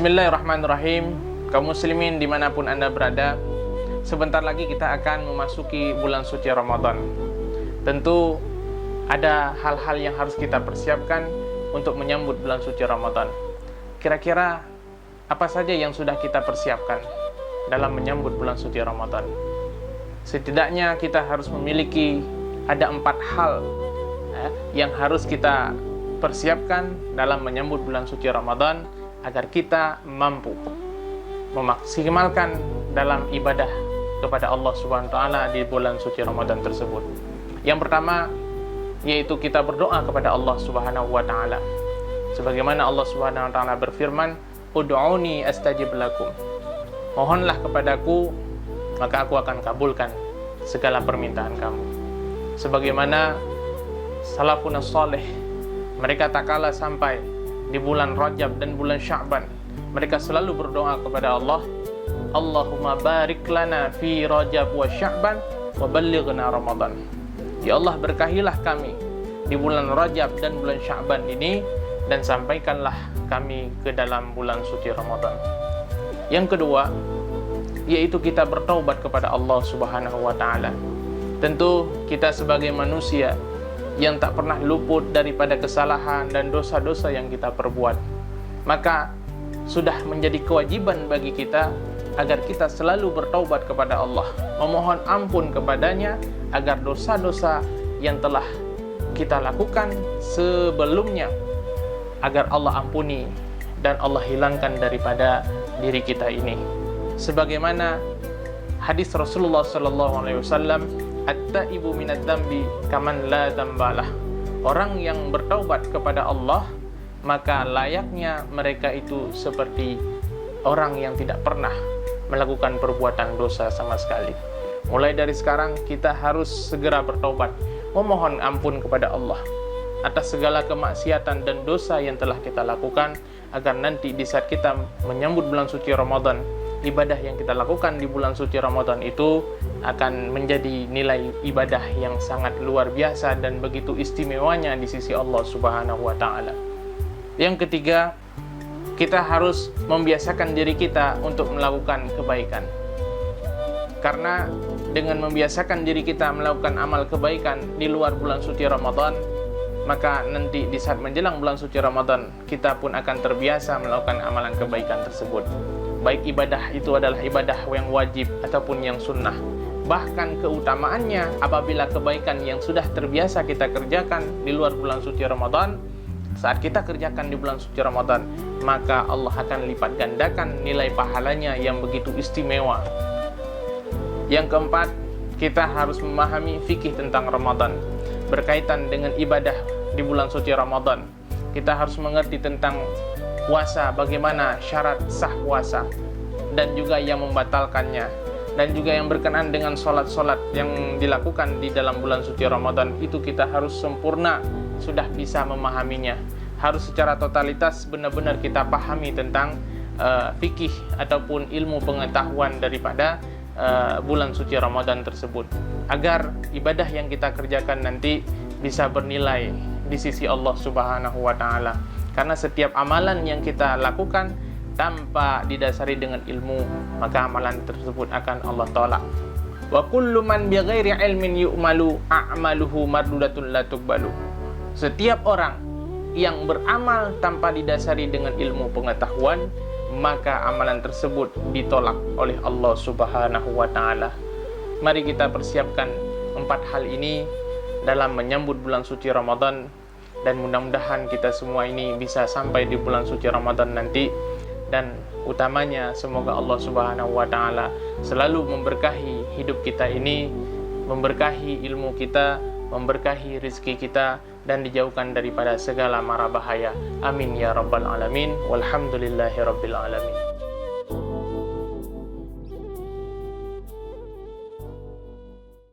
Bismillahirrahmanirrahim. Kaum muslimin dimanapun Anda berada, sebentar lagi kita akan memasuki bulan suci Ramadan. Tentu ada hal-hal yang harus kita persiapkan untuk menyambut bulan suci Ramadan. Kira-kira apa saja yang sudah kita persiapkan dalam menyambut bulan suci Ramadan? Setidaknya kita harus memiliki ada 4 hal yang harus kita persiapkan dalam menyambut bulan suci Ramadan agar kita mampu memaksimalkan dalam ibadah kepada Allah Subhanahu wa taala di bulan suci Ramadan tersebut. Yang pertama yaitu kita berdoa kepada Allah Subhanahu wa taala. Sebagaimana Allah Subhanahu wa taala berfirman, "Ud'uni astajib lakum." Mohonlah kepadaku, maka aku akan kabulkan segala permintaan kamu. Sebagaimana salafun salih, mereka tak kalah sampai di bulan Rajab dan bulan Sya'ban, mereka selalu berdoa kepada Allah, Allahumma barik lana fi Rajab wa Sya'ban wa ballighna Ramadan. Ya Allah, berkahilah kami di bulan Rajab dan bulan Sya'ban ini, dan sampaikanlah kami ke dalam bulan suci Ramadan. Yang kedua yaitu kita bertaubat kepada Allah Subhanahu wa taala. Tentu kita sebagai manusia yang tak pernah luput daripada kesalahan dan dosa-dosa yang kita perbuat, maka sudah menjadi kewajiban bagi kita agar kita selalu bertaubat kepada Allah, memohon ampun kepadanya agar dosa-dosa yang telah kita lakukan sebelumnya agar Allah ampuni dan Allah hilangkan daripada diri kita ini. Sebagaimana hadis Rasulullah SAW, at-taibu minadz dzambi kaman la dzambalah. Orang yang bertaubat kepada Allah, maka layaknya mereka itu seperti orang yang tidak pernah melakukan perbuatan dosa sama sekali. Mulai dari sekarang kita harus segera bertaubat, memohon ampun kepada Allah atas segala kemaksiatan dan dosa yang telah kita lakukan, agar nanti di saat kita menyambut bulan suci Ramadan, ibadah yang kita lakukan di bulan suci Ramadan itu akan menjadi nilai ibadah yang sangat luar biasa dan begitu istimewanya di sisi Allah Subhanahu wa taala. Yang ketiga, kita harus membiasakan diri kita untuk melakukan kebaikan. Karena dengan membiasakan diri kita melakukan amal kebaikan di luar bulan suci Ramadan, maka nanti di saat menjelang bulan suci Ramadan, kita pun akan terbiasa melakukan amalan kebaikan tersebut. Baik ibadah itu adalah ibadah yang wajib ataupun yang sunnah. Bahkan keutamaannya apabila kebaikan yang sudah terbiasa kita kerjakan di luar bulan suci Ramadan, saat kita kerjakan di bulan suci Ramadan, maka Allah akan lipat gandakan nilai pahalanya yang begitu istimewa. Yang keempat, kita harus memahami fikih tentang Ramadan berkaitan dengan ibadah di bulan suci Ramadan. Kita harus mengerti tentang puasa, bagaimana syarat sah puasa dan juga yang membatalkannya, dan juga yang berkenaan dengan sholat-sholat yang dilakukan di dalam bulan suci Ramadan. Itu kita harus sempurna sudah bisa memahaminya, harus secara totalitas benar-benar kita pahami tentang fikih ataupun ilmu pengetahuan daripada bulan suci Ramadan tersebut, agar ibadah yang kita kerjakan nanti bisa bernilai di sisi Allah Subhanahu wa taala. Karena setiap amalan yang kita lakukan tanpa didasari dengan ilmu, maka amalan tersebut akan Allah tolak. Wa kullu man bighairi ilmin yu'malu a'maluhu mardudatun la tuqbalu. Setiap orang yang beramal tanpa didasari dengan ilmu pengetahuan, maka amalan tersebut ditolak oleh Allah Subhanahu wa taala. Mari kita persiapkan 4 hal ini dalam menyambut bulan suci Ramadan, dan mudah-mudahan kita semua ini bisa sampai di bulan suci Ramadan nanti. Dan utamanya semoga Allah Subhanahu wa taala selalu memberkahi hidup kita ini, memberkahi ilmu kita, memberkahi rezeki kita, dan dijauhkan daripada segala mara bahaya. Amin ya rabbal alamin. Walhamdulillahi rabbil alamin.